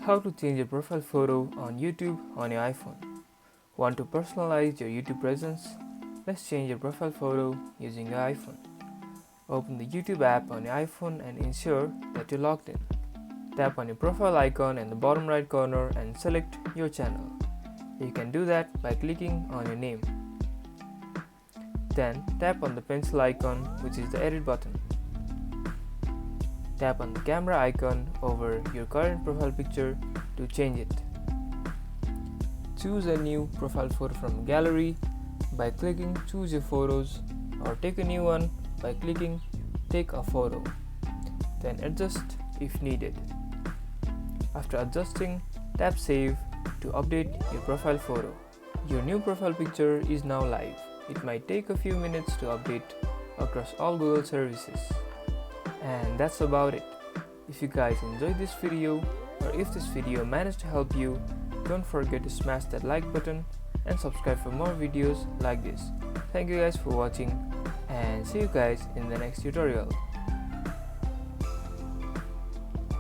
How to change your profile photo on YouTube on your iPhone. Want to personalize your YouTube presence? Let's change your profile photo using your iPhone. Open the YouTube app on your iPhone and ensure that you're logged in. Tap on your profile icon in the bottom right corner and select your channel. You can do that by clicking on your name. Then tap on the pencil icon, which is the edit button. Tap on the camera icon over your current profile picture to change it. Choose a new profile photo from gallery by clicking choose your photos, or take a new one by clicking take a photo. Then adjust if needed. After adjusting, tap save to update your profile photo. Your new profile picture is now live. It might take a few minutes to update across all Google services. And that's about it. If you guys enjoyed this video, or if this video managed to help you, don't forget to smash that like button and subscribe for more videos like this. Thank you guys for watching, and see you guys in the next tutorial.